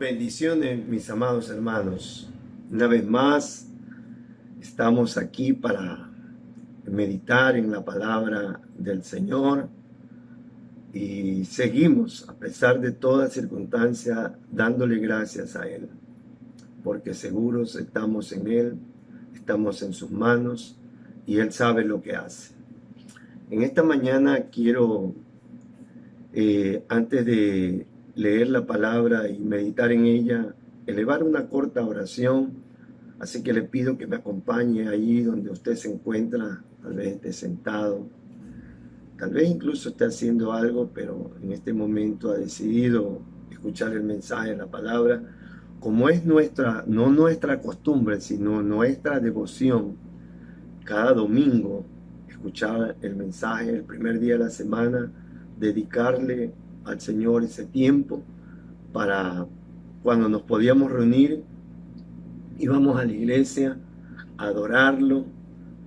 Bendiciones, mis amados hermanos. Una vez más, estamos aquí para meditar en la palabra del Señor y seguimos, a pesar de toda circunstancia, dándole gracias a Él, porque seguros estamos en Él, estamos en sus manos y Él sabe lo que hace. En esta mañana quiero, antes de leer la palabra y meditar en ella, elevar una corta oración. Así que le pido que me acompañe ahí donde usted se encuentra, tal vez esté sentado, tal vez incluso esté haciendo algo, pero en este momento ha decidido escuchar el mensaje, la palabra, como es nuestra, no nuestra costumbre, sino nuestra devoción, cada domingo, escuchar el mensaje el primer día de la semana, dedicarle al Señor ese tiempo para cuando nos podíamos reunir, íbamos a la iglesia a adorarlo,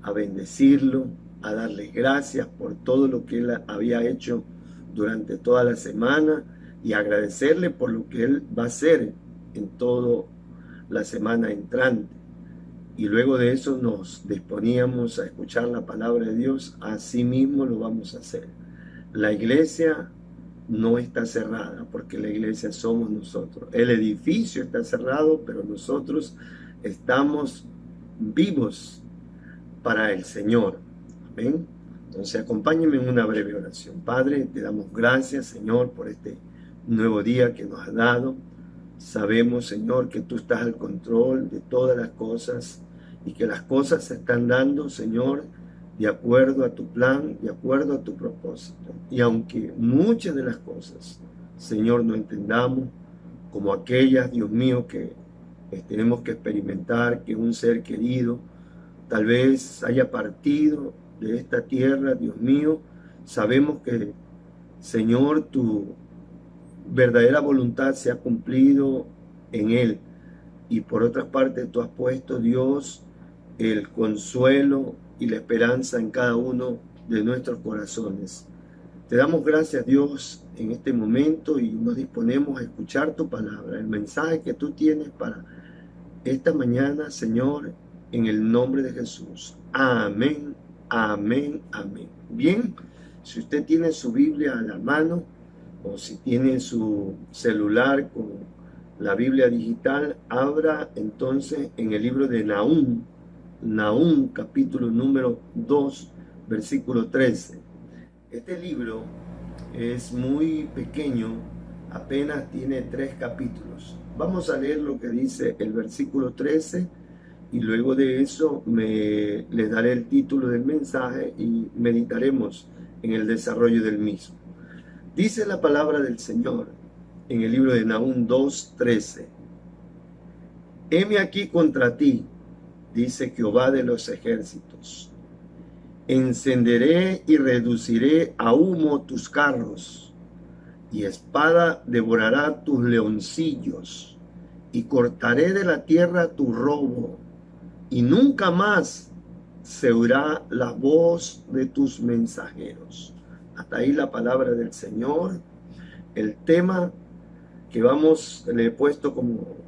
a bendecirlo, a darle gracias por todo lo que Él había hecho durante toda la semana y agradecerle por lo que Él va a hacer en toda la semana entrante. Y luego de eso nos disponíamos a escuchar la palabra de Dios. Así mismo lo vamos a hacer. La iglesia no está cerrada, porque la iglesia somos nosotros. El edificio está cerrado, pero nosotros estamos vivos para el Señor. Amén. Entonces acompáñenme en una breve oración. Padre, te damos gracias, Señor, por este nuevo día que nos has dado. Sabemos, Señor, que tú estás al control de todas las cosas y que las cosas se están dando, Señor, de acuerdo a tu plan, de acuerdo a tu propósito. Y aunque muchas de las cosas, Señor, no entendamos, como aquellas, Dios mío, que tenemos que experimentar, que un ser querido tal vez haya partido de esta tierra, Dios mío, sabemos que, Señor, tu verdadera voluntad se ha cumplido en él. Y por otra parte, tú has puesto, Dios, el consuelo y la esperanza en cada uno de nuestros corazones. Te damos gracias, Dios, en este momento y nos disponemos a escuchar tu palabra, el mensaje que tú tienes para esta mañana, Señor, en el nombre de Jesús. Amén, amén, amén. Bien, si usted tiene su Biblia a la mano o si tiene su celular con la Biblia digital, abra entonces en el libro de Nahum capítulo número 2, versículo 13. Este libro es muy pequeño, apenas tiene 3 capítulos. Vamos a leer lo que dice el versículo 13 y luego de eso les daré el título del mensaje y meditaremos en el desarrollo del mismo. Dice la palabra del Señor en el libro de Nahum 2:13. Heme aquí contra ti, dice Jehová de los ejércitos. Encenderé y reduciré a humo tus carros, y espada devorará tus leoncillos, y cortaré de la tierra tu robo, y nunca más se oirá la voz de tus mensajeros. Hasta ahí la palabra del Señor. El tema que le he puesto como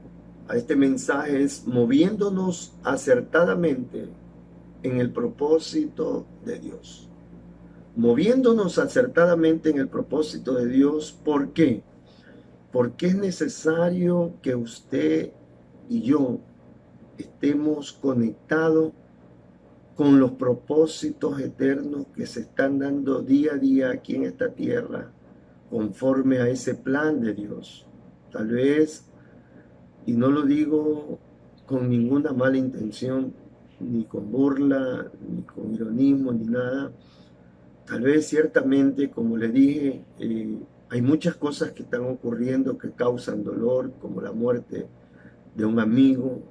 a este mensaje es moviéndonos acertadamente en el propósito de Dios. Moviéndonos acertadamente en el propósito de Dios. ¿Por qué? Porque es necesario que usted y yo estemos conectados con los propósitos eternos que se están dando día a día aquí en esta tierra, conforme a ese plan de Dios. Tal vez, y no lo digo con ninguna mala intención, ni con burla, ni con ironismo, ni nada. Tal vez ciertamente, como le dije, hay muchas cosas que están ocurriendo que causan dolor, como la muerte de un amigo,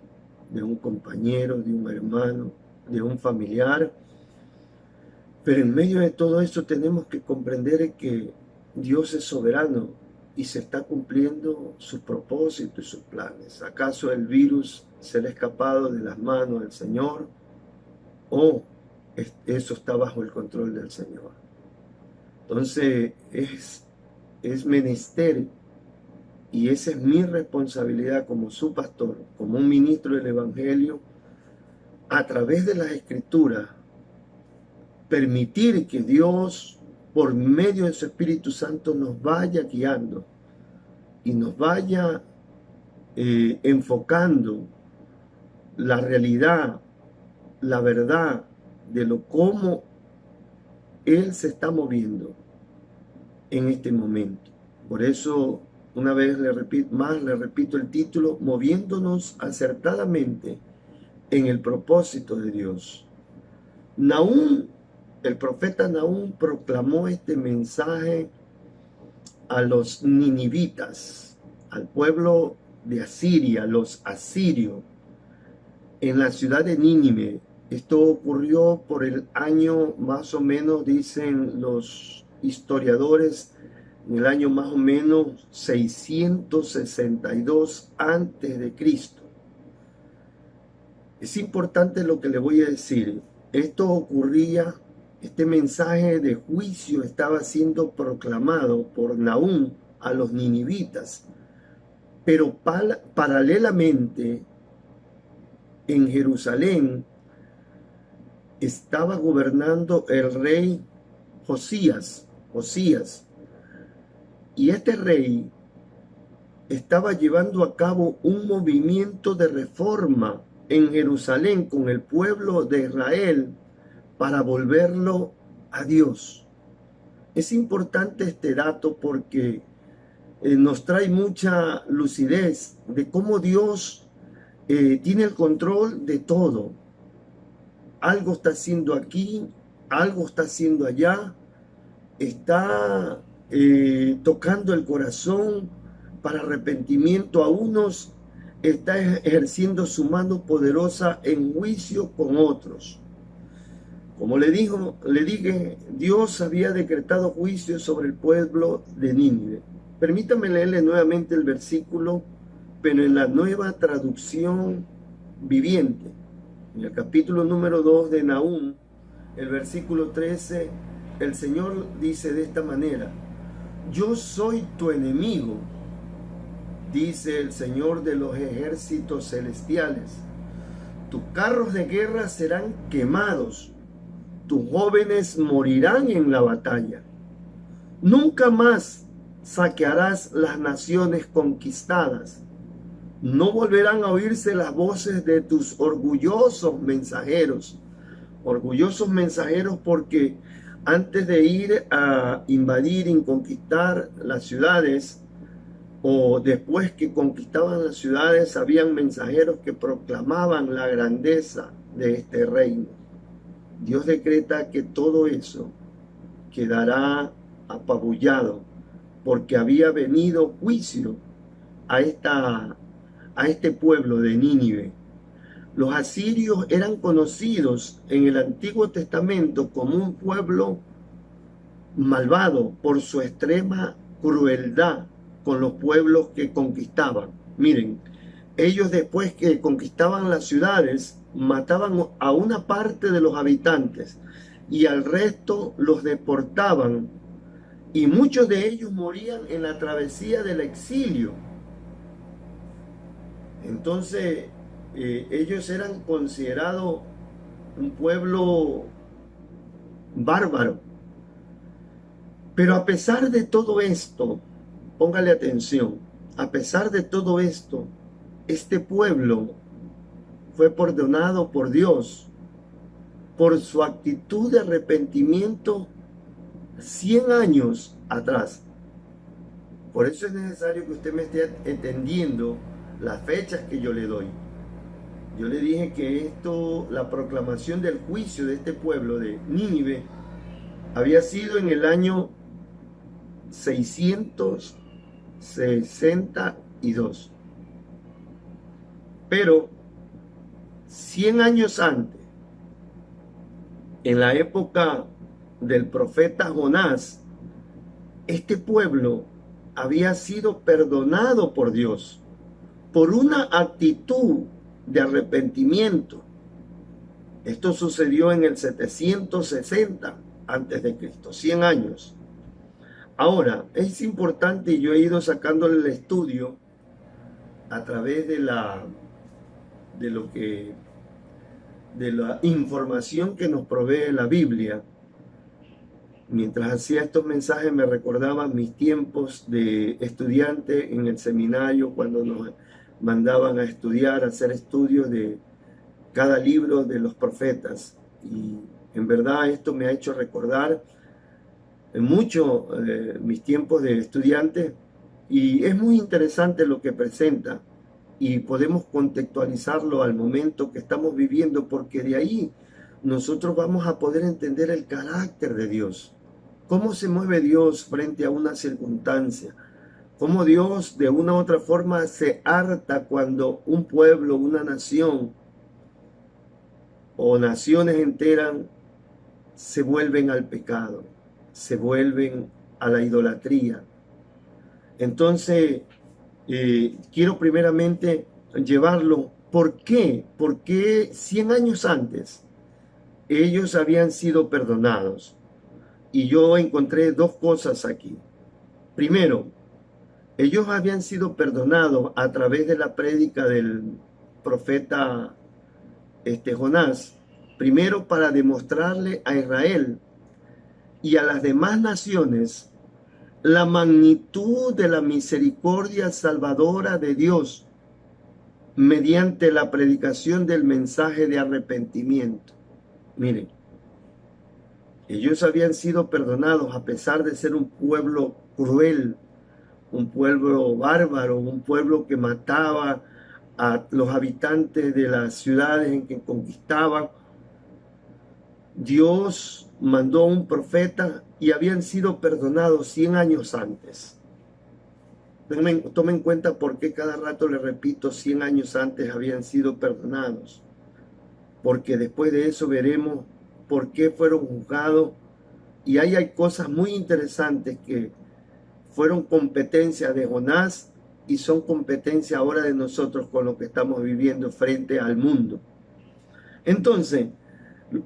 de un compañero, de un hermano, de un familiar. Pero en medio de todo eso tenemos que comprender que Dios es soberano y se está cumpliendo sus propósitos y sus planes. ¿Acaso el virus se le ha escapado de las manos del Señor? ¿O eso está bajo el control del Señor? Entonces es menester Y esa es mi responsabilidad como su pastor, como un ministro del Evangelio, a través de las Escrituras, permitir que Dios, por medio de su Espíritu Santo, nos vaya guiando y nos vaya enfocando la realidad, la verdad de cómo Él se está moviendo en este momento. Por eso, una vez le repito el título, moviéndonos acertadamente en el propósito de Dios. Nahum, el profeta Nahum, proclamó este mensaje a los ninivitas, al pueblo de Asiria, los asirios, en la ciudad de Nínive. Esto ocurrió por el año más o menos, dicen los historiadores, en el año más o menos 662 antes de Cristo. Es importante lo que le voy a decir. Esto ocurría, este mensaje de juicio estaba siendo proclamado por Nahum a los ninivitas, pero paralelamente en Jerusalén estaba gobernando el rey Josías, y este rey estaba llevando a cabo un movimiento de reforma en Jerusalén con el pueblo de Israel para volverlo a Dios. Es importante este dato porque nos trae mucha lucidez de cómo Dios tiene el control de todo. Algo está haciendo aquí, algo está haciendo allá, está tocando el corazón para arrepentimiento a unos, está ejerciendo su mano poderosa en juicio con otros. Como le dije, Dios había decretado juicio sobre el pueblo de Nínive. Permítame leerle nuevamente el versículo, pero en la nueva traducción viviente. En el capítulo número 2 de Nahum, el versículo 13, el Señor dice de esta manera: yo soy tu enemigo, dice el Señor de los ejércitos celestiales. Tus carros de guerra serán quemados, tus jóvenes morirán en la batalla. Nunca más saquearás las naciones conquistadas. No volverán a oírse las voces de tus orgullosos mensajeros porque antes de ir a invadir y conquistar las ciudades, o después que conquistaban las ciudades, habían mensajeros que proclamaban la grandeza de este reino. Dios decreta que todo eso quedará apabullado, porque había venido juicio a este pueblo de Nínive. Los asirios eran conocidos en el Antiguo Testamento como un pueblo malvado por su extrema crueldad con los pueblos que conquistaban. Miren, ellos después que conquistaban las ciudades, mataban a una parte de los habitantes y al resto los deportaban, y muchos de ellos morían en la travesía del exilio. Entonces, ellos eran considerados un pueblo bárbaro. Pero a pesar de todo esto, póngale atención, a pesar de todo esto, este pueblo fue perdonado por Dios por su actitud de arrepentimiento 100 años atrás. Por eso es necesario que usted me esté entendiendo las fechas que yo le doy. Yo le dije que la proclamación del juicio de este pueblo de Nínive había sido en el año 662. Pero 100 años antes, en la época del profeta Jonás, este pueblo había sido perdonado por Dios por una actitud de arrepentimiento. Esto sucedió en el 760 antes de Cristo, 100 años. Ahora, es importante, yo he ido sacándole el estudio a través de lo que, de la información que nos provee la Biblia. Mientras hacía estos mensajes me recordaba mis tiempos de estudiante en el seminario, cuando nos mandaban a estudiar, a hacer estudios de cada libro de los profetas. Y en verdad esto me ha hecho recordar mucho mis tiempos de estudiante, y es muy interesante lo que presenta y podemos contextualizarlo al momento que estamos viviendo, porque de ahí nosotros vamos a poder entender el carácter de Dios, cómo se mueve Dios frente a una circunstancia, cómo Dios de una u otra forma se harta cuando un pueblo, una nación o naciones enteras se vuelven al pecado, se vuelven a la idolatría. Entonces, quiero primeramente llevarlo. ¿Por qué? Porque 100 años antes ellos habían sido perdonados. Y yo encontré dos cosas aquí. Primero, ellos habían sido perdonados a través de la prédica del profeta Jonás. Primero, para demostrarle a Israel y a las demás naciones la magnitud de la misericordia salvadora de Dios mediante la predicación del mensaje de arrepentimiento. Miren, ellos habían sido perdonados a pesar de ser un pueblo cruel, un pueblo bárbaro, un pueblo que mataba a los habitantes de las ciudades en que conquistaban. Dios mandó un profeta y habían sido perdonados 100 años antes. Tomen en cuenta por qué cada rato le repito, 100 años antes habían sido perdonados. Porque después de eso veremos por qué fueron juzgados. Y ahí hay cosas muy interesantes que fueron competencia de Jonás y son competencia ahora de nosotros con lo que estamos viviendo frente al mundo. Entonces,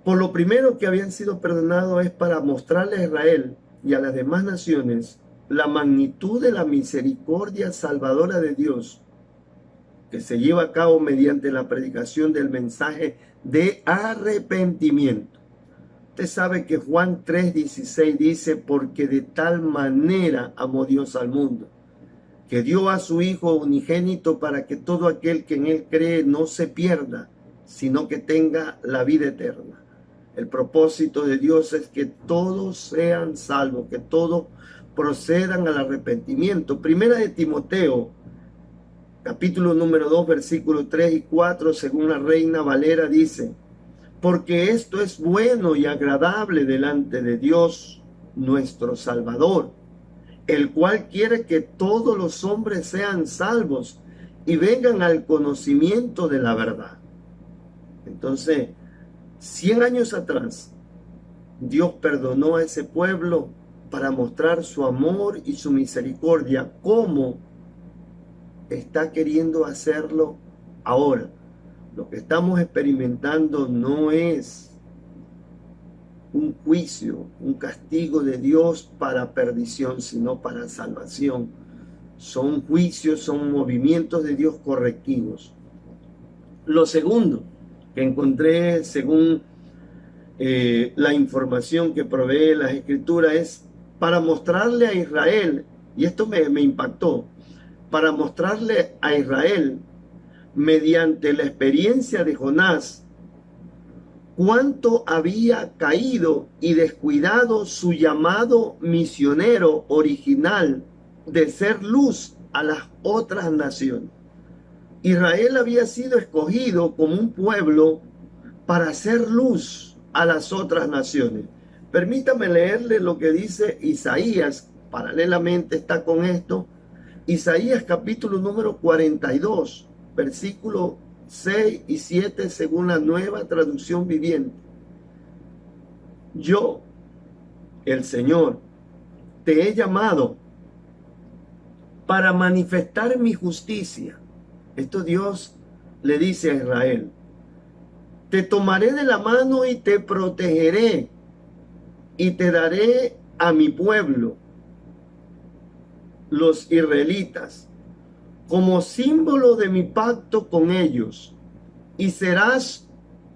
por lo primero que habían sido perdonados es para mostrarle a Israel y a las demás naciones la magnitud de la misericordia salvadora de Dios que se lleva a cabo mediante la predicación del mensaje de arrepentimiento. Usted sabe que Juan 3:16 dice, porque de tal manera amó Dios al mundo, que dio a su Hijo unigénito para que todo aquel que en Él cree no se pierda, sino que tenga la vida eterna. El propósito de Dios es que todos sean salvos, que todos procedan al arrepentimiento. Primera de Timoteo, capítulo número 2, versículos 3 y 4, según la Reina Valera, dice, porque esto es bueno y agradable delante de Dios, nuestro Salvador, el cual quiere que todos los hombres sean salvos y vengan al conocimiento de la verdad. Entonces, 100 años atrás, Dios perdonó a ese pueblo para mostrar su amor y su misericordia, como está queriendo hacerlo ahora. Lo que estamos experimentando no es un juicio, un castigo de Dios para perdición, sino para salvación. Son juicios, son movimientos de Dios correctivos. Lo segundo que encontré según la información que provee las Escrituras es para mostrarle a Israel, y esto me impactó, para mostrarle a Israel mediante la experiencia de Jonás cuánto había caído y descuidado su llamado misionero original de ser luz a las otras naciones. Israel había sido escogido como un pueblo para hacer luz a las otras naciones. Permítame leerle lo que dice Isaías, paralelamente está con esto, Isaías capítulo número 42, versículo 6 y 7 según la Nueva Traducción Viviente. Yo, el Señor, te he llamado para manifestar mi justicia. Esto Dios le dice a Israel. Te tomaré de la mano y te protegeré y te daré a mi pueblo los israelitas como símbolo de mi pacto con ellos, y serás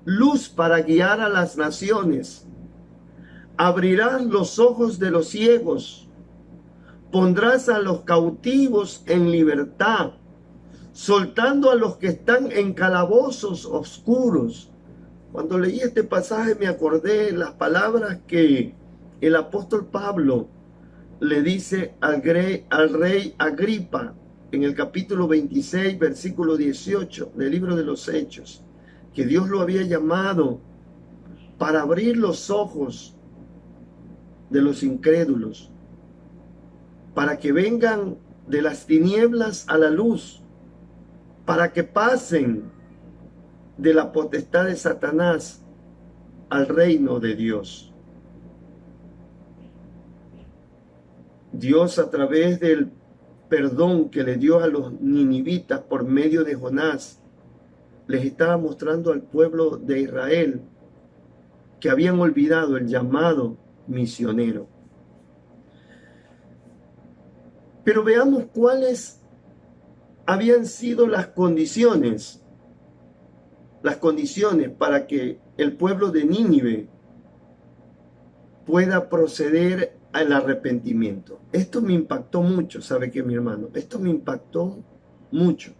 luz para guiar a las naciones. Abrirás los ojos de los ciegos, pondrás a los cautivos en libertad, soltando a los que están en calabozos oscuros. Cuando leí este pasaje me acordé las palabras que el apóstol Pablo le dice al rey Agripa en el capítulo 26, versículo 18 del libro de los Hechos, que Dios lo había llamado para abrir los ojos de los incrédulos, para que vengan de las tinieblas a la luz, para que pasen de la potestad de Satanás al reino de Dios. Dios, a través del perdón que le dio a los ninivitas por medio de Jonás, les estaba mostrando al pueblo de Israel que habían olvidado el llamado misionero. Pero veamos cuáles habían sido las condiciones para que el pueblo de Nínive pueda proceder al arrepentimiento. Esto me impactó mucho, ¿sabe qué, mi hermano? Esto me impactó mucho,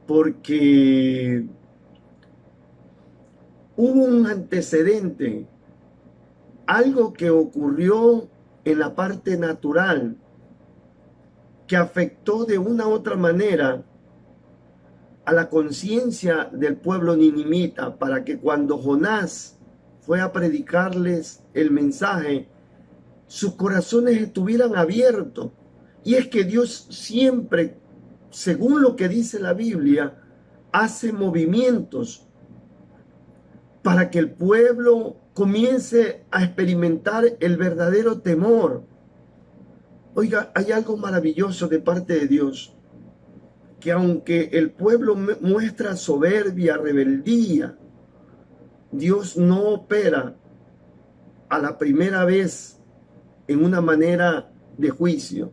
porque hubo un antecedente, algo que ocurrió en la parte natural, que afectó de una u otra manera a la conciencia del pueblo ninimita, para que cuando Jonás fue a predicarles el mensaje, sus corazones estuvieran abiertos. Y es que Dios siempre, según lo que dice la Biblia, hace movimientos para que el pueblo comience a experimentar el verdadero temor. Oiga, hay algo maravilloso de parte de Dios, que aunque el pueblo muestra soberbia, rebeldía, Dios no opera a la primera vez en una manera de juicio,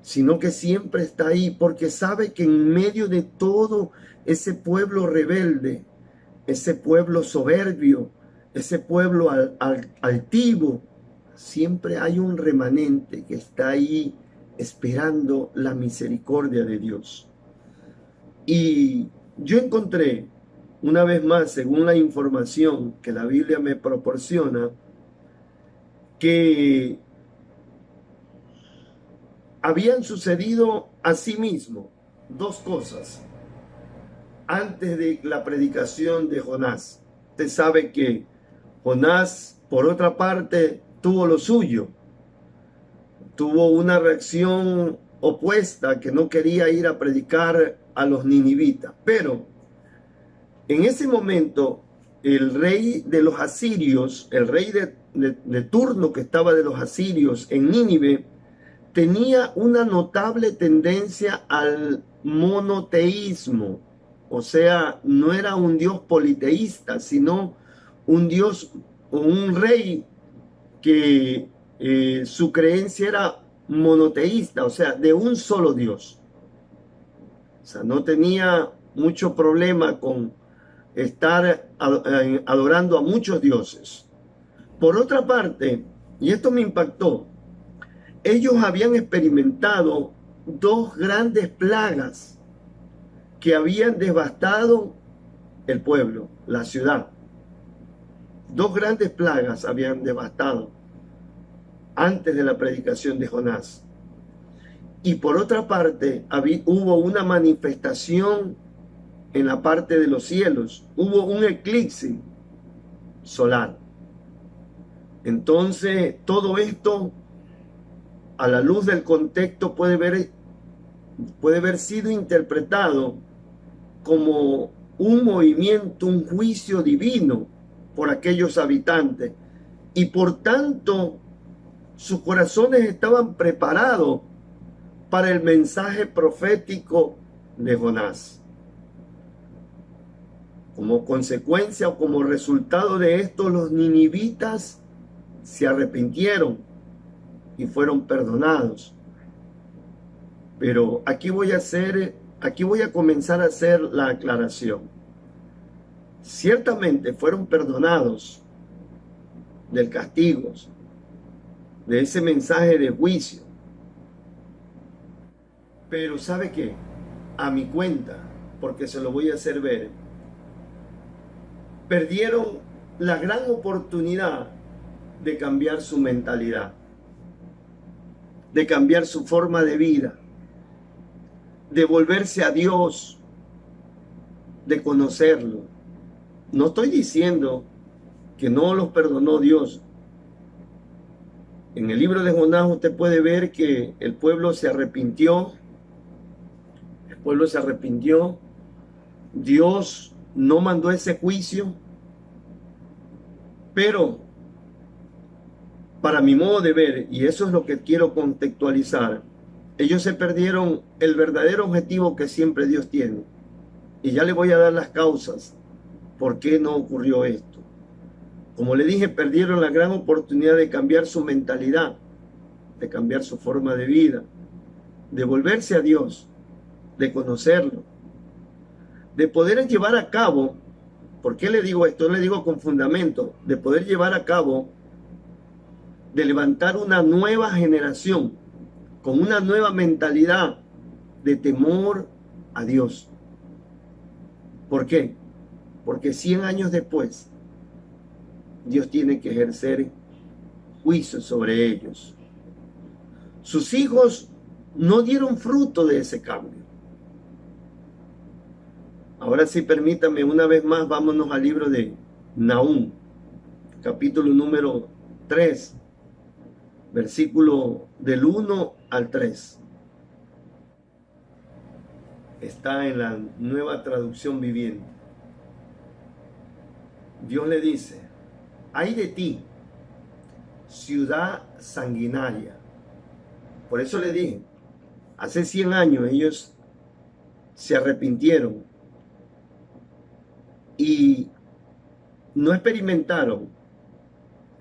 sino que siempre está ahí, porque sabe que en medio de todo ese pueblo rebelde, ese pueblo soberbio, ese pueblo altivo, siempre hay un remanente que está ahí esperando la misericordia de Dios. Y yo encontré, una vez más, según la información que la Biblia me proporciona, que habían sucedido asimismo dos cosas antes de la predicación de Jonás. Usted sabe que Jonás, por otra parte, tuvo lo suyo. Tuvo una reacción opuesta, que no quería ir a predicar a los ninivitas. Pero en ese momento, el rey de los asirios, el rey de turno que estaba de los asirios en Nínive, tenía una notable tendencia al monoteísmo. O sea, no era un dios politeísta, sino un dios o un rey que su creencia era monoteísta, o sea, de un solo Dios. O sea, no tenía mucho problema con estar adorando a muchos dioses. Por otra parte, y esto me impactó, ellos habían experimentado dos grandes plagas que habían devastado el pueblo, la ciudad. Dos grandes plagas habían devastado antes de la predicación de Jonás. Y por otra parte, hubo una manifestación en la parte de los cielos. Hubo un eclipse solar. Entonces, todo esto, a la luz del contexto, puede haber sido interpretado como un movimiento, un juicio divino por aquellos habitantes. Y por tanto, sus corazones estaban preparados para el mensaje profético de Jonás. Como consecuencia o como resultado de esto, los ninivitas se arrepintieron y fueron perdonados. Pero aquí voy a comenzar a hacer la aclaración. Ciertamente fueron perdonados del castigo, de ese mensaje de juicio. Pero ¿sabe qué? A mi cuenta, porque se lo voy a hacer ver, perdieron la gran oportunidad de cambiar su mentalidad, de cambiar su forma de vida, de volverse a Dios, de conocerlo. No estoy diciendo que no los perdonó Dios. En el libro de Jonás usted puede ver que el pueblo se arrepintió. El pueblo se arrepintió. Dios no mandó ese juicio. Pero para mi modo de ver, y eso es lo que quiero contextualizar, ellos se perdieron el verdadero objetivo que siempre Dios tiene. Y ya le voy a dar las causas por qué no ocurrió esto. Como le dije, perdieron la gran oportunidad de cambiar su mentalidad, de cambiar su forma de vida, de volverse a Dios, de conocerlo, de poder llevar a cabo, ¿por qué le digo esto? Le digo con fundamento, de poder llevar a cabo, de levantar una nueva generación con una nueva mentalidad de temor a Dios. ¿Por qué? Porque 100 años después, Dios tiene que ejercer juicio sobre ellos. Sus hijos no dieron fruto de ese cambio. Ahora sí, permítame una vez más, vámonos al libro de Nahum, capítulo número 3, versículo del 1 al 3. Está en la Nueva Traducción Viviente. Dios le dice: ay de ti, ciudad sanguinaria. Por eso le dije, hace 100 años ellos se arrepintieron y no experimentaron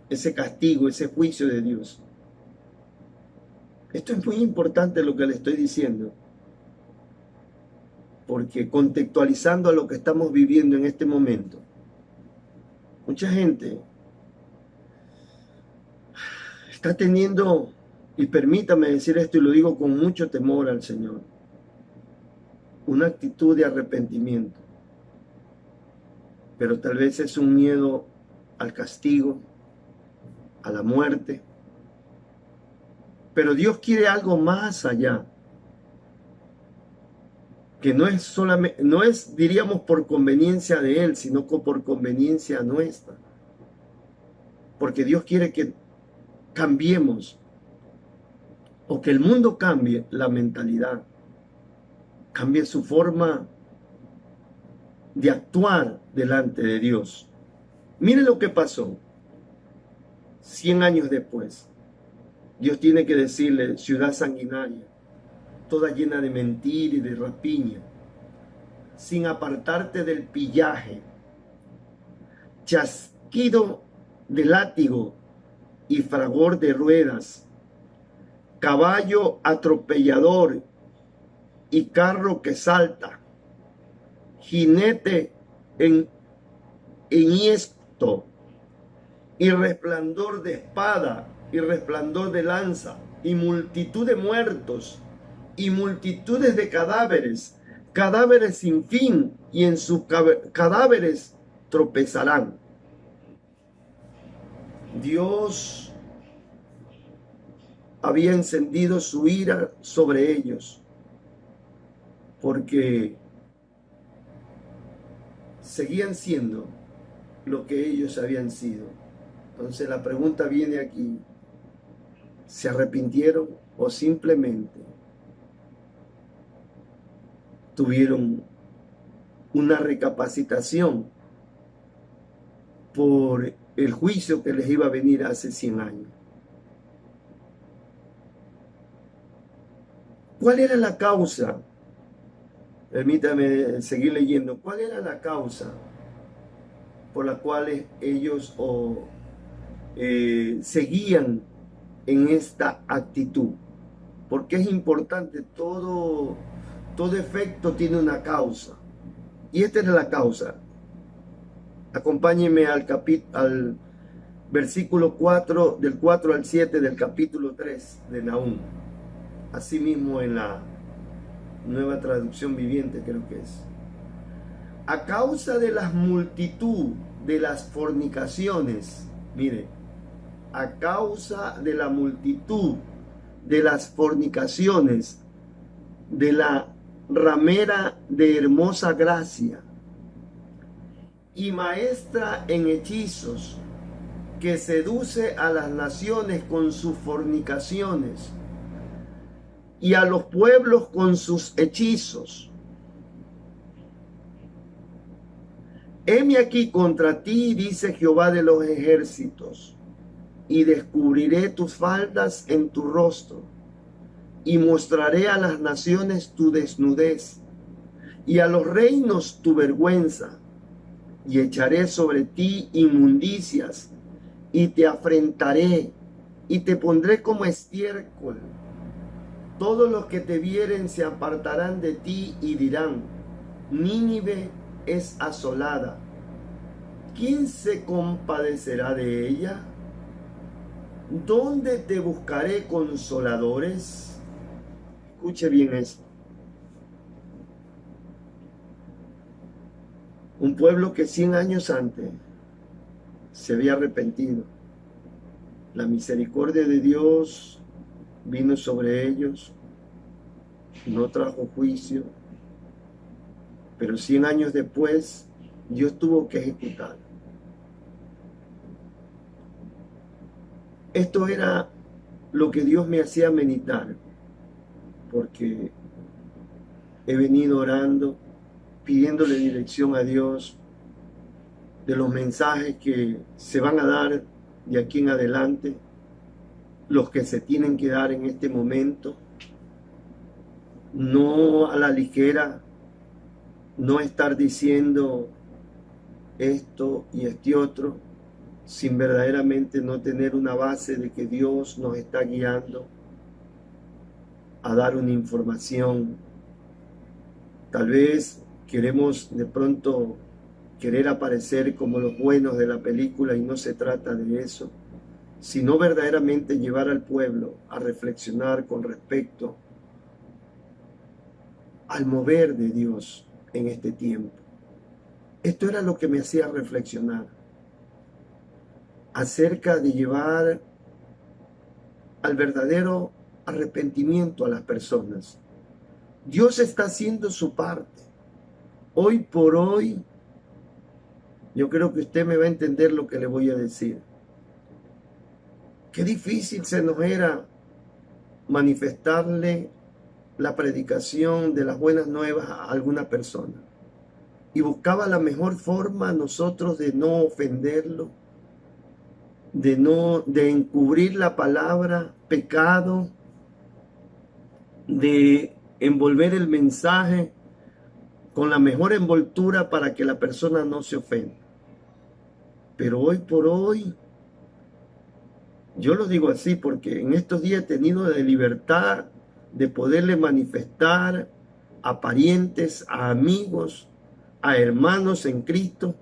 ese castigo, ese juicio de Dios. Esto es muy importante lo que le estoy diciendo, porque contextualizando a lo que estamos viviendo en este momento, mucha gente está teniendo, y permítame decir esto y lo digo con mucho temor al Señor, una actitud de arrepentimiento, pero tal vez es un miedo al castigo, a la muerte. Pero Dios quiere algo más allá, que no es solamente, no es, diríamos, por conveniencia de Él, sino por conveniencia nuestra. Porque Dios quiere que cambiemos, o que el mundo cambie la mentalidad, cambie su forma de actuar delante de Dios. Mire lo que pasó 100 años después. Dios tiene que decirle: ciudad sanguinaria, toda llena de mentira y de rapiña, sin apartarte del pillaje, chasquido de látigo y fragor de ruedas, caballo atropellador y carro que salta, jinete enhiesto y resplandor de espada y resplandor de lanza y multitud de muertos y multitudes de cadáveres, cadáveres sin fin, y en sus cadáveres tropezarán. Dios había encendido su ira sobre ellos porque seguían siendo lo que ellos habían sido. Entonces la pregunta viene aquí: ¿se arrepintieron o simplemente tuvieron una recapacitación por el juicio que les iba a venir hace 100 años? ¿Cuál era la causa? Permítame seguir leyendo. ¿Cuál era la causa por la cual ellos seguían en esta actitud? porque es importante, todo efecto tiene una causa. Y esta es la causa. Acompáñenme al versículo 4, del 4 al 7 del capítulo 3 de Nahum. Asimismo en la Nueva Traducción Viviente creo que es. A causa de la multitud de las fornicaciones, mire, a causa de la multitud de las fornicaciones de la ramera de hermosa gracia y maestra en hechizos, que seduce a las naciones con sus fornicaciones y a los pueblos con sus hechizos. Heme aquí contra ti, dice Jehová de los ejércitos, y descubriré tus faldas en tu rostro, y mostraré a las naciones tu desnudez, y a los reinos tu vergüenza, y echaré sobre ti inmundicias, y te afrentaré, y te pondré como estiércol. Todos los que te vieren se apartarán de ti y dirán: Nínive es asolada. ¿Quién se compadecerá de ella? ¿Dónde te buscaré consoladores? Escuche bien esto. Un pueblo que 100 años antes se había arrepentido. La misericordia de Dios vino sobre ellos, no trajo juicio, pero 100 años después Dios tuvo que ejecutar. Esto era lo que Dios me hacía meditar, porque he venido orando, pidiéndole dirección a Dios de los mensajes que se van a dar de aquí en adelante, los que se tienen que dar en este momento, no a la ligera, no estar diciendo esto y este otro, sin verdaderamente no tener una base de que Dios nos está guiando a dar una información. Tal vez queremos de pronto querer aparecer como los buenos de la película, y no se trata de eso, sino verdaderamente llevar al pueblo a reflexionar con respecto al mover de Dios en este tiempo. Esto era lo que me hacía reflexionar acerca de llevar al verdadero arrepentimiento a las personas. Dios está haciendo su parte. Hoy por hoy, yo creo que usted me va a entender lo que le voy a decir. Qué difícil se nos era manifestarle la predicación de las buenas nuevas a alguna persona. Y buscaba la mejor forma nosotros de no ofenderlo, de encubrir la palabra pecado, de envolver el mensaje con la mejor envoltura para que la persona no se ofenda. Pero hoy por hoy, yo lo digo así porque en estos días he tenido la libertad de poderle manifestar a parientes, a amigos, a hermanos en Cristo,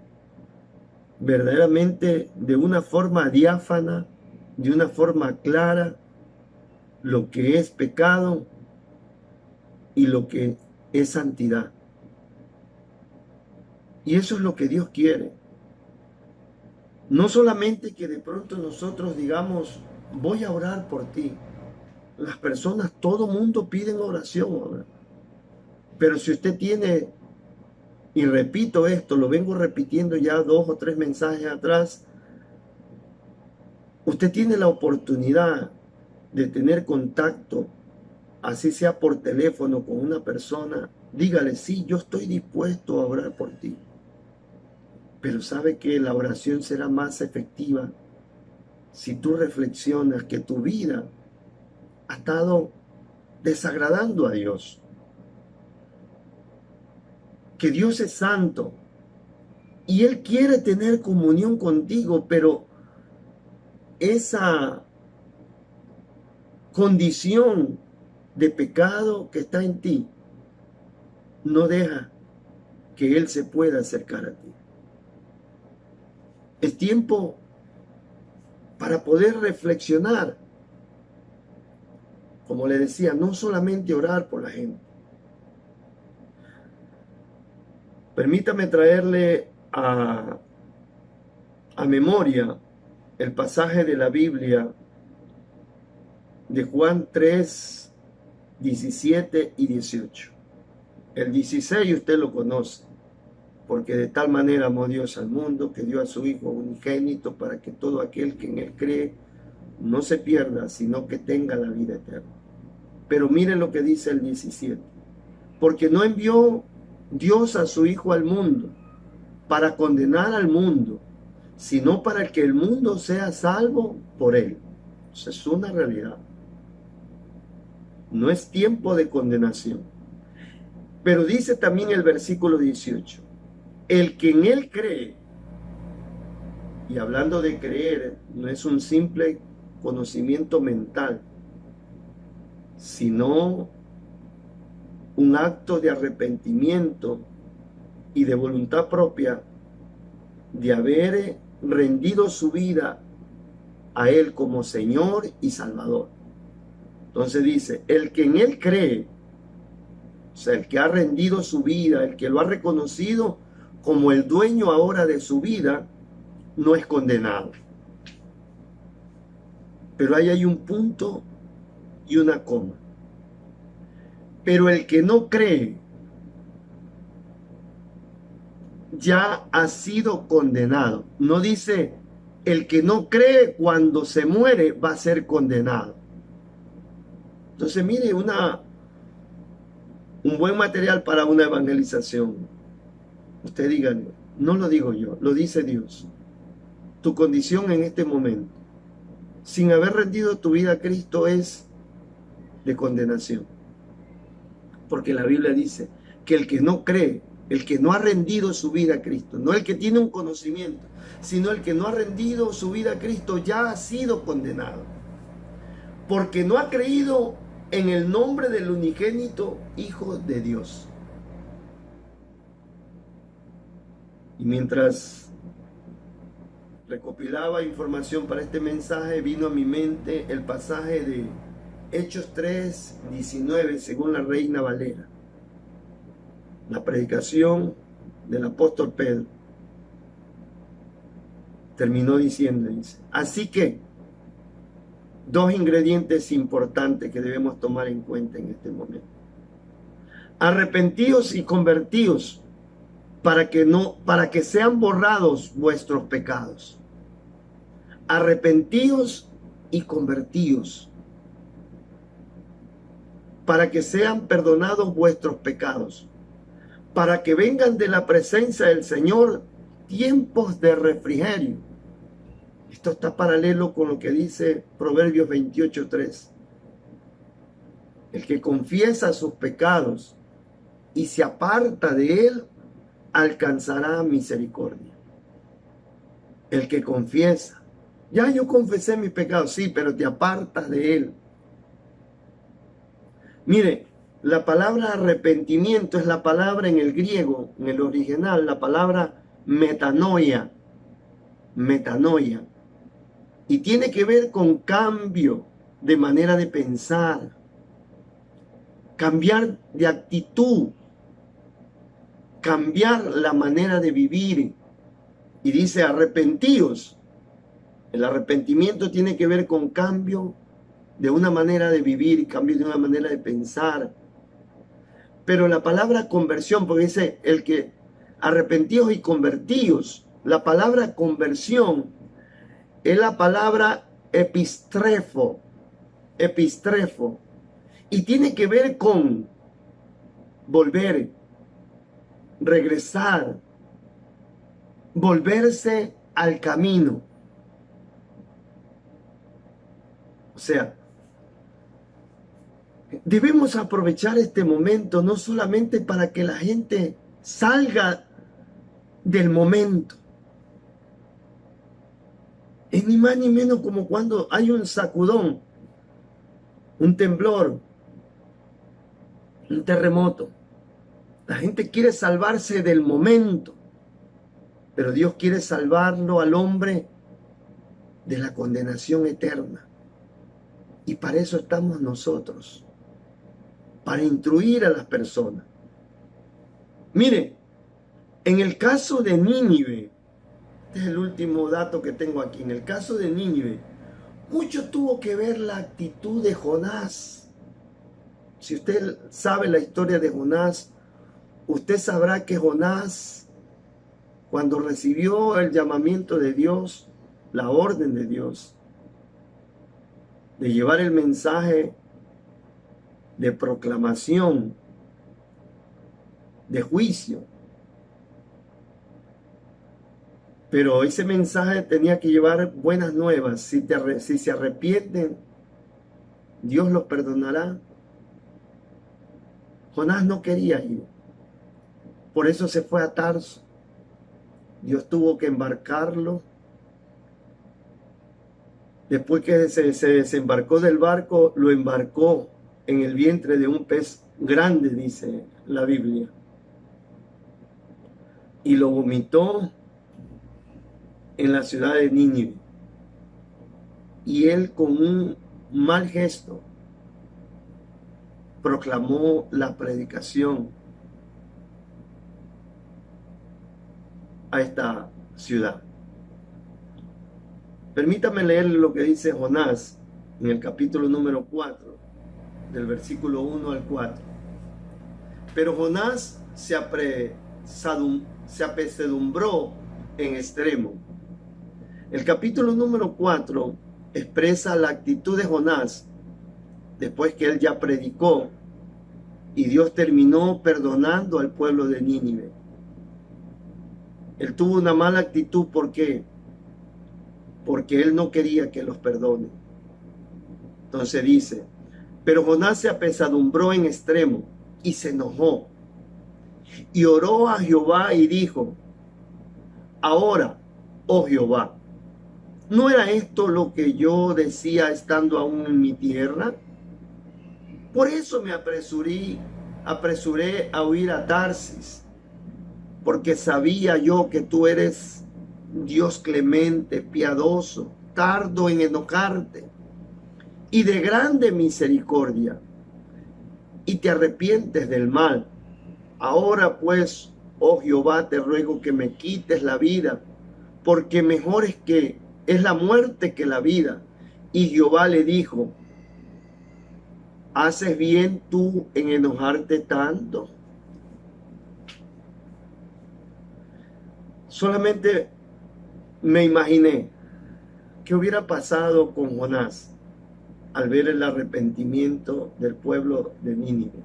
verdaderamente de una forma diáfana, de una forma clara, lo que es pecado y lo que es santidad. Y eso es lo que Dios quiere. No solamente que de pronto nosotros digamos, voy a orar por ti. Las personas, todo mundo piden oración ahora. Pero si usted tiene, y repito esto, lo vengo repitiendo ya 2 o 3 mensajes atrás, usted tiene la oportunidad de tener contacto, así sea por teléfono, con una persona. Dígale, sí, yo estoy dispuesto a orar por ti. Pero sabe que la oración será más efectiva si tú reflexionas que tu vida ha estado desagradando a Dios. Que Dios es santo y Él quiere tener comunión contigo, pero esa condición de pecado que está en ti no deja que Él se pueda acercar a ti. Es tiempo para poder reflexionar. Como le decía, no solamente orar por la gente. Permítame traerle a memoria el pasaje de la Biblia de Juan 3, 17 y 18. El 16 usted lo conoce, porque de tal manera amó Dios al mundo que dio a su Hijo unigénito para que todo aquel que en Él cree no se pierda, sino que tenga la vida eterna. Pero miren lo que dice el 17. Porque no envió Dios a su Hijo al mundo para condenar al mundo, sino para que el mundo sea salvo por Él. Eso es una realidad. No es tiempo de condenación. Pero dice también el versículo 18, el que en Él cree, y hablando de creer, no es un simple conocimiento mental, sino un acto de arrepentimiento y de voluntad propia de haber rendido su vida a Él como Señor y Salvador. Entonces dice, el que en Él cree, o sea, el que ha rendido su vida, el que lo ha reconocido como el dueño ahora de su vida, no es condenado. Pero ahí hay un punto y una coma. Pero el que no cree ya ha sido condenado. No dice, el que no cree cuando se muere va a ser condenado. Entonces, mire, un buen material para una evangelización. Usted diga, no lo digo yo, lo dice Dios. Tu condición en este momento, sin haber rendido tu vida a Cristo, es de condenación. Porque la Biblia dice que el que no cree, el que no ha rendido su vida a Cristo, no el que tiene un conocimiento, sino el que no ha rendido su vida a Cristo, ya ha sido condenado. Porque no ha creído en el nombre del unigénito Hijo de Dios. Y mientras recopilaba información para este mensaje, vino a mi mente el pasaje de Hechos 3, 19, según la Reina Valera. La predicación del apóstol Pedro. Terminó diciendo, dice, así que, dos ingredientes importantes que debemos tomar en cuenta en este momento. Arrepentíos y convertíos para que sean borrados vuestros pecados. Arrepentíos y convertíos para que sean perdonados vuestros pecados, para que vengan de la presencia del Señor tiempos de refrigerio. Esto está paralelo con lo que dice Proverbios 28:3. El que confiesa sus pecados y se aparta de él, alcanzará misericordia. El que confiesa, ya yo confesé mis pecados, sí, pero te apartas de él. Mire, la palabra arrepentimiento es la palabra en el griego, en el original, la palabra metanoia. Metanoia. Y tiene que ver con cambio de manera de pensar, cambiar de actitud, cambiar la manera de vivir. Y dice arrepentíos. El arrepentimiento tiene que ver con cambio de una manera de vivir, cambio de una manera de pensar. Pero la palabra conversión, porque dice el que arrepentíos y convertíos, la palabra conversión es la palabra epistrefo, y tiene que ver con volver, regresar, volverse al camino. O sea, debemos aprovechar este momento no solamente para que la gente salga del momento. Es ni más ni menos como cuando hay un sacudón, un temblor, un terremoto. La gente quiere salvarse del momento, pero Dios quiere salvarlo al hombre de la condenación eterna. Y para eso estamos nosotros, para instruir a las personas. Mire, en el caso de Nínive, este es el último dato que tengo aquí, en el caso de Nínive, mucho tuvo que ver la actitud de Jonás. Si usted sabe la historia de Jonás, usted sabrá que Jonás, cuando recibió el llamamiento de Dios, la orden de Dios, de llevar el mensaje de proclamación, de juicio, pero ese mensaje tenía que llevar buenas nuevas. Si se arrepienten, Dios los perdonará. Jonás no quería ir, por eso se fue a Tarso. Dios tuvo que embarcarlo. Después que se desembarcó del barco, lo embarcó en el vientre de un pez grande, dice la Biblia, y lo vomitó en la ciudad de Nínive. Y él, con un mal gesto, proclamó la predicación a esta ciudad. Permítame leer lo que dice Jonás en el capítulo número 4, del versículo 1 al 4. Pero Jonás se apesadumbró en extremo. El capítulo número 4 expresa la actitud de Jonás después que él ya predicó y Dios terminó perdonando al pueblo de Nínive. Él tuvo una mala actitud, ¿por qué? Porque él no quería que los perdone. Entonces dice, pero Jonás se apesadumbró en extremo y se enojó y oró a Jehová y dijo, ahora, oh Jehová, ¿no era esto lo que yo decía estando aún en mi tierra? Por eso me apresuré a huir a Tarsis, porque sabía yo que tú eres Dios clemente, piadoso, tardo en enojarte y de grande misericordia, y te arrepientes del mal. Ahora pues, oh Jehová, te ruego que me quites la vida, porque mejor es la muerte que la vida. Y Jehová le dijo, ¿haces bien tú en enojarte tanto? Solamente me imaginé qué hubiera pasado con Jonás al ver el arrepentimiento del pueblo de Nínive.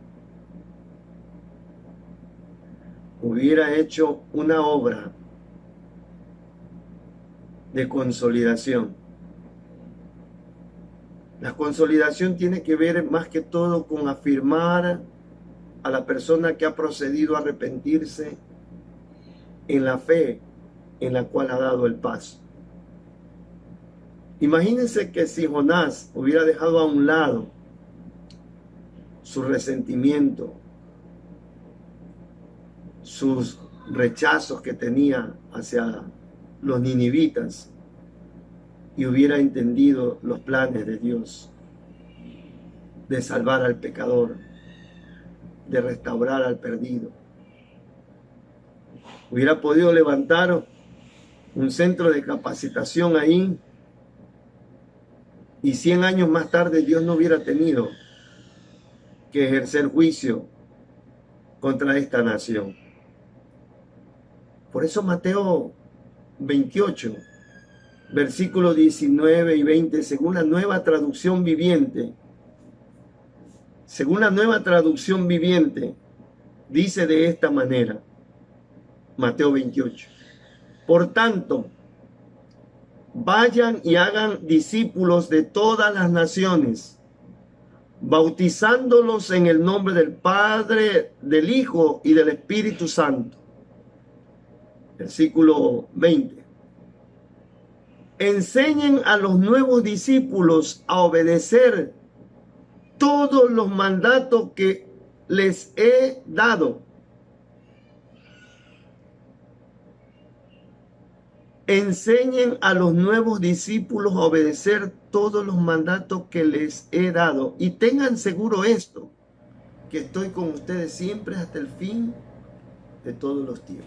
Hubiera hecho una obra de consolidación. La consolidación tiene que ver más que todo con afirmar a la persona que ha procedido a arrepentirse en la fe en la cual ha dado el paso. Imagínense que si Jonás hubiera dejado a un lado su resentimiento, sus rechazos que tenía hacia los ninivitas, y hubiera entendido los planes de Dios de salvar al pecador, de restaurar al perdido, hubiera podido levantar un centro de capacitación ahí, y 100 años más tarde Dios no hubiera tenido que ejercer juicio contra esta nación. Por eso Mateo 28, versículos 19 y 20, según la nueva traducción viviente, dice de esta manera, Mateo 28, por tanto, vayan y hagan discípulos de todas las naciones, bautizándolos en el nombre del Padre, del Hijo y del Espíritu Santo. Versículo 20. Enseñen a los nuevos discípulos a obedecer todos los mandatos que les he dado. Enseñen a los nuevos discípulos a obedecer todos los mandatos que les he dado. Y tengan seguro esto, que estoy con ustedes siempre hasta el fin de todos los tiempos.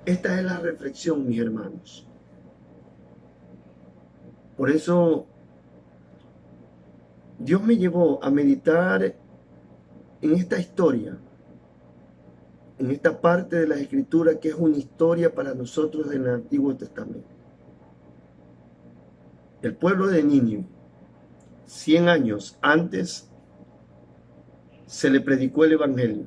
Esta es la reflexión, mis hermanos. Por eso Dios me llevó a meditar en esta historia, en esta parte de la Escritura que es una historia para nosotros del Antiguo Testamento. El pueblo de Nínive, 100 años antes, se le predicó el Evangelio.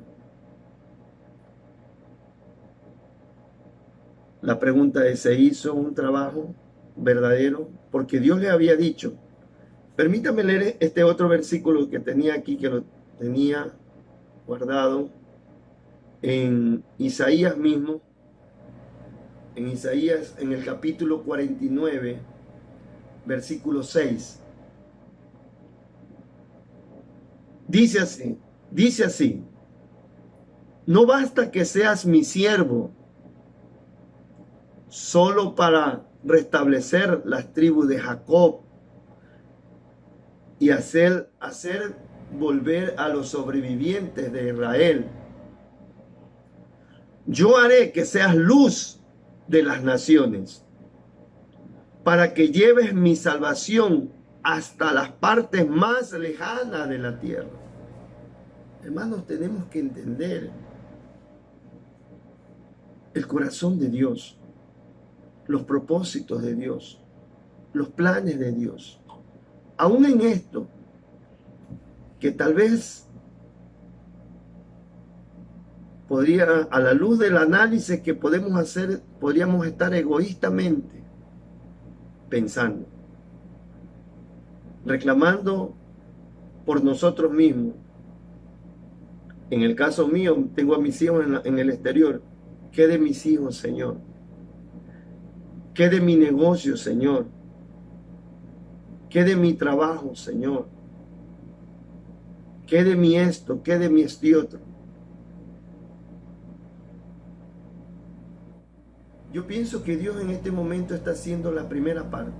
La pregunta es, ¿se hizo un trabajo verdadero? Porque Dios le había dicho. Permítame leer este otro versículo que tenía aquí, que lo tenía guardado en Isaías mismo, en Isaías, en el capítulo 49, versículo 6. Dice así, no basta que seas mi siervo solo para restablecer las tribus de Jacob y hacer volver a los sobrevivientes de Israel. Yo haré que seas luz de las naciones, para que lleves mi salvación hasta las partes más lejanas de la tierra. Hermanos, tenemos que entender el corazón de Dios, los propósitos de Dios, los planes de Dios. Aún en esto, que tal vez podría, a la luz del análisis que podemos hacer, podríamos estar egoístamente pensando, reclamando por nosotros mismos. En el caso mío, tengo a mis hijos en el exterior. ¿Qué de mis hijos, Señor? ¿Qué de mi negocio, Señor? ¿Qué de mi trabajo, Señor? ¿Qué de mi esto? ¿Qué de mi otro? Yo pienso que Dios en este momento está haciendo la primera parte.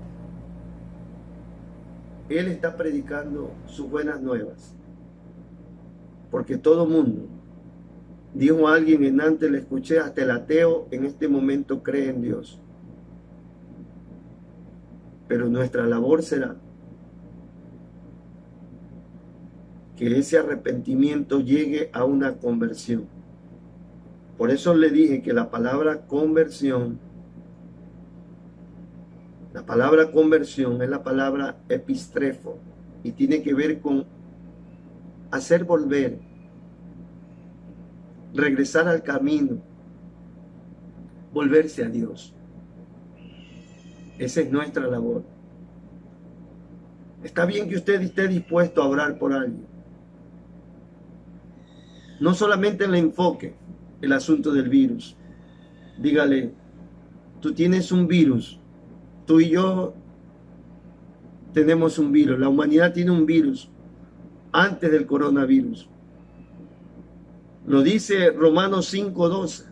Él está predicando sus buenas nuevas. Porque todo mundo, dijo alguien en antes, le escuché, hasta el ateo en este momento cree en Dios. Pero nuestra labor será que ese arrepentimiento llegue a una conversión. Por eso le dije que la palabra conversión es la palabra epistrefo y tiene que ver con hacer volver, regresar al camino, volverse a Dios. Esa es nuestra labor. Está bien que usted esté dispuesto a orar por alguien. No solamente le enfoque el asunto del virus. Dígale, tú tienes un virus, tú y yo tenemos un virus, la humanidad tiene un virus antes del coronavirus. Lo dice Romanos 5:12.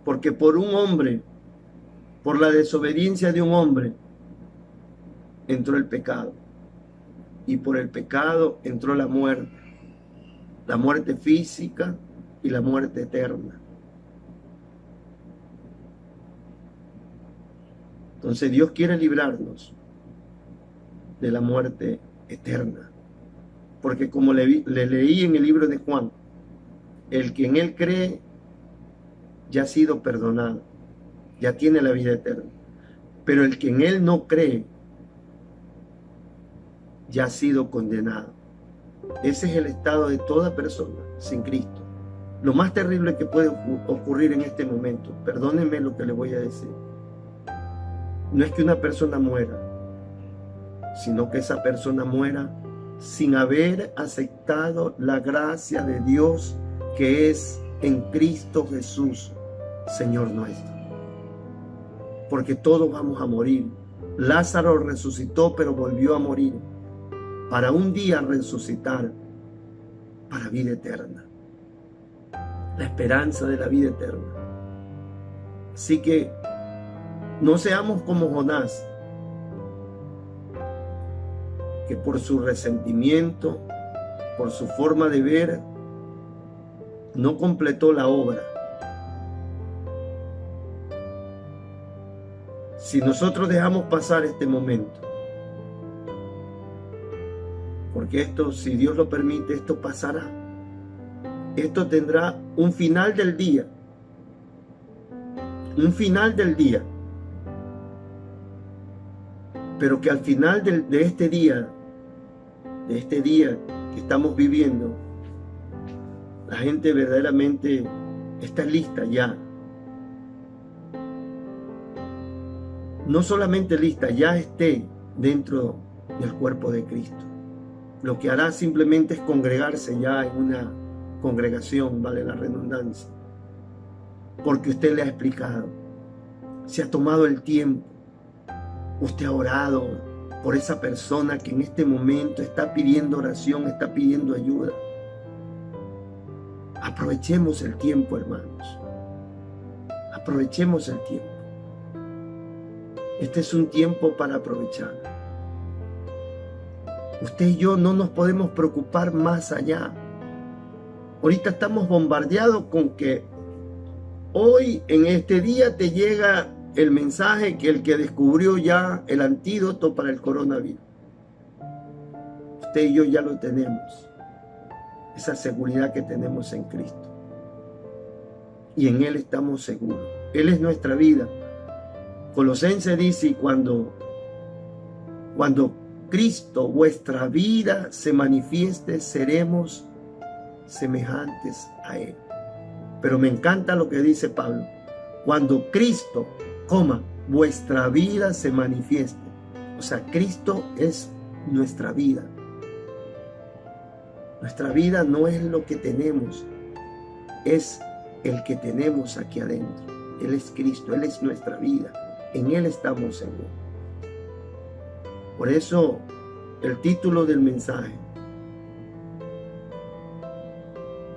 Porque por un hombre, por la desobediencia de un hombre, entró el pecado. Y por el pecado entró la muerte física y la muerte eterna. Entonces Dios quiere librarnos de la muerte eterna. Porque como le leí en el libro de Juan, el que en él cree ya ha sido perdonado, ya tiene la vida eterna. Pero el que en él no cree ya ha sido condenado. Ese es el estado de toda persona sin Cristo. Lo más terrible que puede ocurrir en este momento, perdónenme lo que le voy a decir, no es que una persona muera, sino que esa persona muera sin haber aceptado la gracia de Dios que es en Cristo Jesús, Señor nuestro. Porque todos vamos a morir. Lázaro resucitó, pero volvió a morir. para un día resucitar para vida eterna. La esperanza de la vida eterna. Así que no seamos como Jonás, que por su resentimiento, por su forma de ver, no completó la obra. Si nosotros dejamos pasar este momento, porque esto, si Dios lo permite, esto pasará. Esto tendrá un final del día. Un final del día. Pero que al final de este día que estamos viviendo, la gente verdaderamente está lista ya. No solamente lista, ya esté dentro del cuerpo de Cristo. Lo que hará simplemente es congregarse ya en una congregación, vale la redundancia, porque usted le ha explicado, se ha tomado el tiempo, usted ha orado por esa persona que en este momento está pidiendo oración, está pidiendo ayuda. Aprovechemos el tiempo, hermanos. Aprovechemos el tiempo. Este es un tiempo para aprovechar. Usted y yo no nos podemos preocupar más allá. Ahorita estamos bombardeados con que hoy, en este día, te llega el mensaje que el que descubrió ya el antídoto para el coronavirus. Usted y yo ya lo tenemos. Esa seguridad que tenemos en Cristo. Y en Él estamos seguros. Él es nuestra vida. Colosenses dice, y cuando Cristo, vuestra vida, se manifieste, seremos semejantes a Él. Pero me encanta lo que dice Pablo. Cuando Cristo, vuestra vida se manifieste. O sea, Cristo es nuestra vida. Nuestra vida no es lo que tenemos, es el que tenemos aquí adentro. Él es Cristo, Él es nuestra vida. En Él estamos seguros. Por eso, el título del mensaje,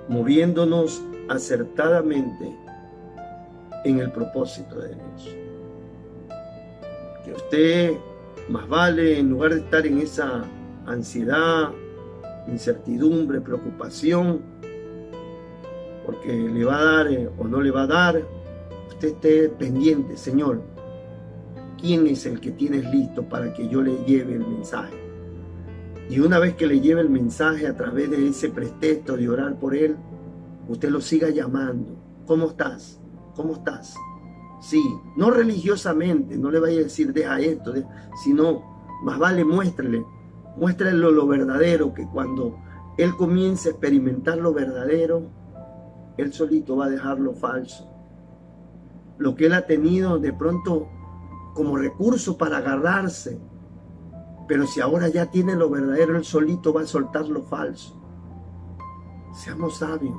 moviéndonos acertadamente en el propósito de Dios. Que usted, más vale, en lugar de estar en esa ansiedad, incertidumbre, preocupación, porque le va a dar o no le va a dar, usted esté pendiente, Señor, ¿quién es el que tienes listo para que yo le lleve el mensaje? Y una vez que le lleve el mensaje a través de ese pretexto de orar por él, usted lo siga llamando. ¿Cómo estás? ¿Cómo estás? Sí, no religiosamente, no le vaya a decir deja esto, sino más vale muéstrele lo verdadero, que cuando él comience a experimentar lo verdadero, él solito va a dejar lo falso. Lo que él ha tenido de pronto como recurso para agarrarse, pero si ahora ya tiene lo verdadero, él solito va a soltar lo falso. Seamos sabios.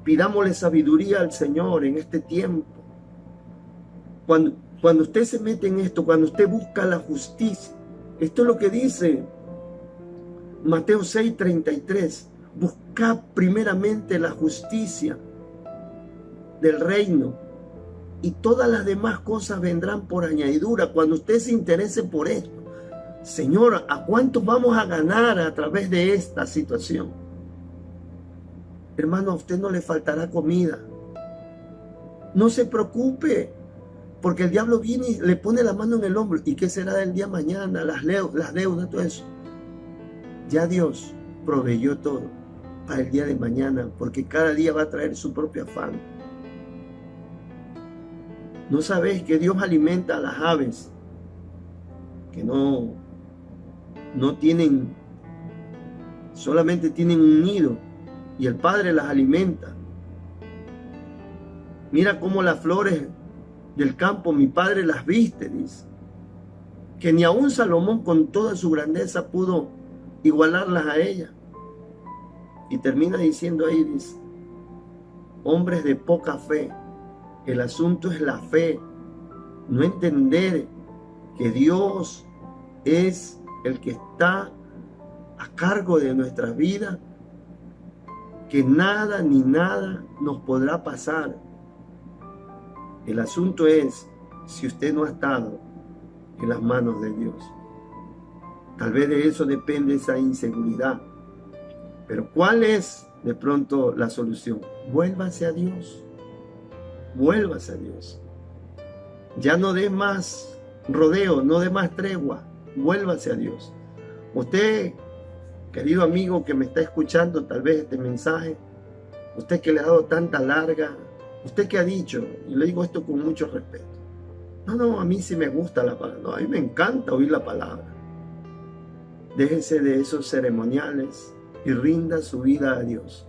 Pidámosle sabiduría al Señor en este tiempo. Cuando usted se mete en esto, cuando usted busca la justicia, esto es lo que dice Mateo 6:33. Buscad primeramente la justicia del reino y todas las demás cosas vendrán por añadidura. Cuando usted se interese por esto, Señor, ¿a cuántos vamos a ganar a través de esta situación? Hermano, a usted no le faltará comida. No se preocupe, porque el diablo viene y le pone la mano en el hombro. ¿Y qué será del día mañana? Las deudas, todo eso. Ya Dios proveyó todo para el día de mañana, porque cada día va a traer su propio afán. ¿No sabes que Dios alimenta a las aves que no tienen, solamente tienen un nido, y el Padre las alimenta? Mira cómo las flores del campo mi Padre las viste, dice. Que ni aun Salomón con toda su grandeza pudo igualarlas a ella. Y termina diciendo ahí, dice, hombres de poca fe. El asunto es la fe, no entender que Dios es el que está a cargo de nuestras vidas, que nada ni nada nos podrá pasar. El asunto es si usted no ha estado en las manos de Dios. Tal vez de eso depende esa inseguridad. Pero ¿cuál es de pronto la solución? Vuélvase a Dios. Vuélvase a Dios. Ya no dé más rodeo, no dé más tregua. Vuélvase a Dios. Usted, querido amigo que me está escuchando tal vez este mensaje, usted que le ha dado tanta larga, usted que ha dicho, y le digo esto con mucho respeto, no, a mí sí me gusta la palabra, no, a mí me encanta oír la palabra. Déjese de esos ceremoniales y rinda su vida a Dios.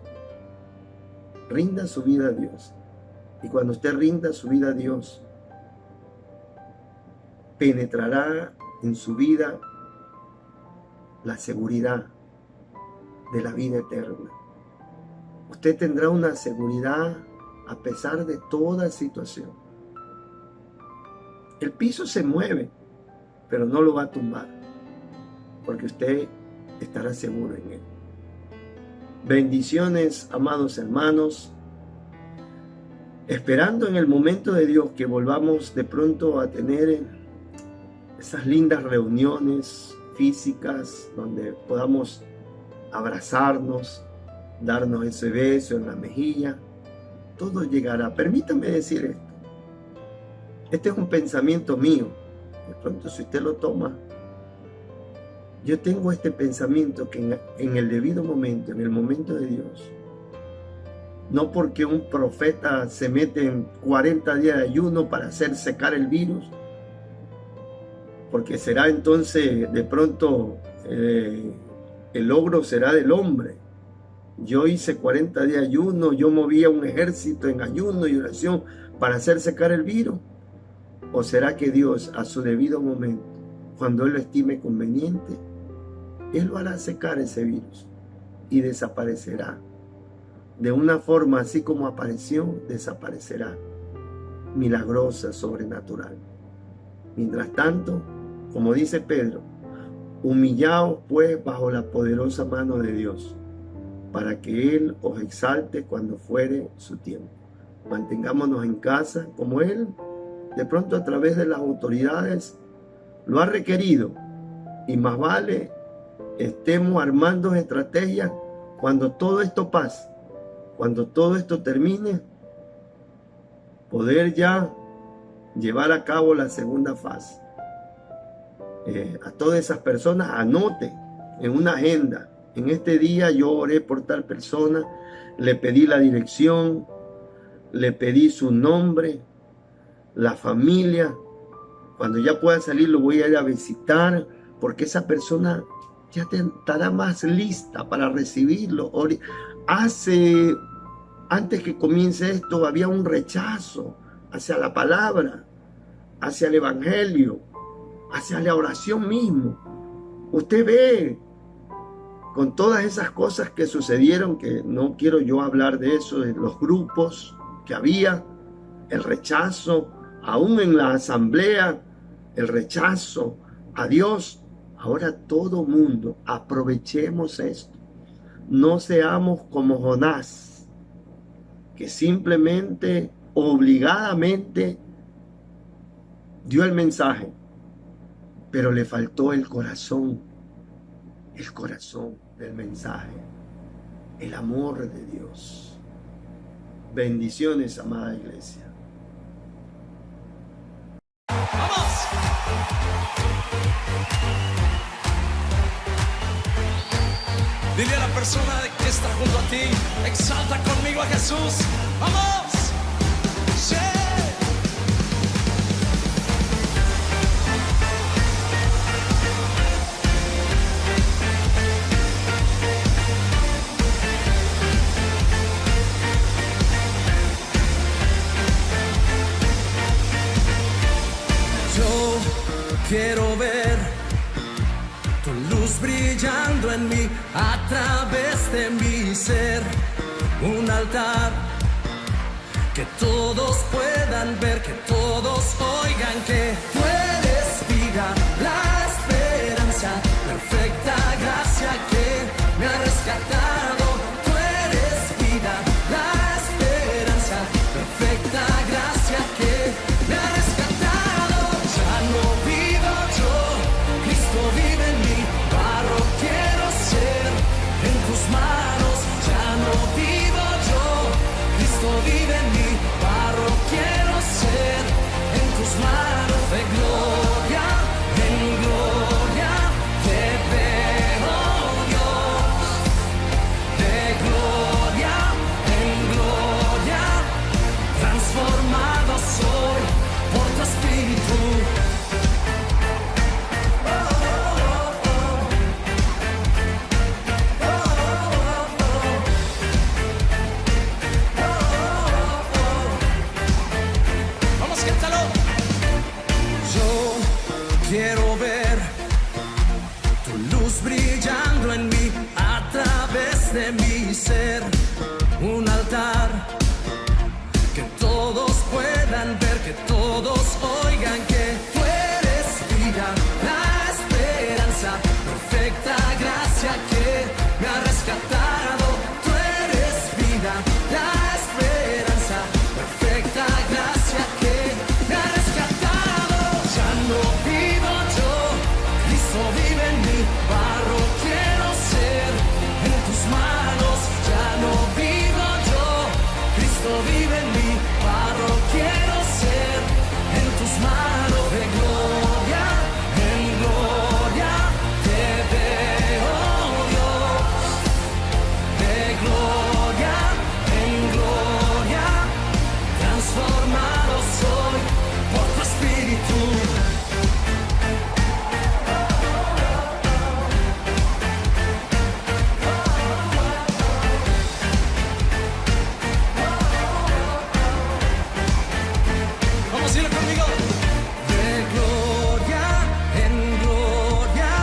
Rinda su vida a Dios. Y cuando usted rinda su vida a Dios, penetrará en su vida la seguridad de la vida eterna. Usted tendrá una seguridad a pesar de toda situación. El piso se mueve, pero no lo va a tumbar, porque usted estará seguro en él. Bendiciones, amados hermanos, esperando en el momento de Dios que volvamos de pronto a tener esas lindas reuniones físicas donde podamos abrazarnos, darnos ese beso en la mejilla. Todo llegará. Permítame decir esto. Este es un pensamiento mío. De pronto, si usted lo toma, yo tengo este pensamiento que en el debido momento, en el momento de Dios, no porque un profeta se mete en 40 días de ayuno para hacer secar el virus, porque será entonces de pronto el logro será del hombre. Yo hice 40 días de ayuno, yo movía un ejército en ayuno y oración para hacer secar el virus. ¿O será que Dios a su debido momento, cuando Él lo estime conveniente, Él lo hará secar ese virus y desaparecerá? De una forma así como apareció, desaparecerá, milagrosa, sobrenatural. Mientras tanto, como dice Pedro, humillaos pues bajo la poderosa mano de Dios, para que Él os exalte cuando fuere su tiempo. Mantengámonos en casa como Él, de pronto a través de las autoridades, lo ha requerido. Y más vale estemos armando estrategias cuando todo esto pase, cuando todo esto termine, poder ya llevar a cabo la segunda fase. A todas esas personas, anote en una agenda: en este día yo oré por tal persona, le pedí la dirección, le pedí su nombre, la familia. Cuando ya pueda salir lo voy a ir a visitar, porque esa persona ya estará más lista para recibirlo. Antes que comience esto había un rechazo hacia la palabra, hacia el evangelio, hacia la oración mismo. Usted ve con todas esas cosas que sucedieron, que no quiero yo hablar de eso, de los grupos que había, el rechazo, aún en la asamblea, el rechazo a Dios. Ahora todo mundo, aprovechemos esto. No seamos como Jonás, que simplemente, obligadamente, dio el mensaje, pero le faltó el corazón del mensaje, el amor de Dios. Bendiciones, amada iglesia. ¡Vamos! Dile a la persona que está junto a ti, exalta conmigo a Jesús. ¡Vamos! ¡Sí! Quiero ver tu luz brillando en mí, a través de mi ser, un altar que todos puedan ver, que todos oigan que tú eres vida, la esperanza, perfecta gracia que quiero ver tu luz brillando en mí, a través de mi ser, un altar que todos puedan ver, que todos oigan que tú eres vida, la esperanza, perfecta gracia que me ha rescatado. Tú eres vida, la esperanza, perfecta gracia que me ha rescatado. Ya no vivo yo, Cristo vive en mí, barro quiero ser en tus manos. Ya no vivo yo, Cristo vive en mí, barro quiero ser en tus manos. De gloria en gloria te veo, Dios. De gloria en gloria transformado soy por tu espíritu. Vamos a decirlo conmigo. De gloria en gloria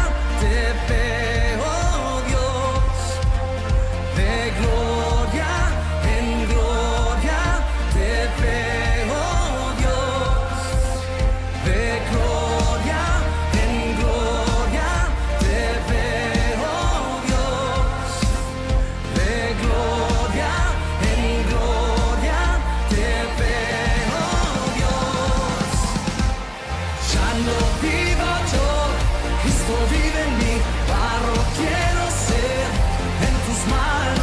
te veo, Dios. De gloria en gloria te veo, Dios. De gloria en gloria te veo, Dios. De gloria en gloria te veo, Dios. Ya no vivo yo, Cristo vive en mí, barro quiero ser en tus manos.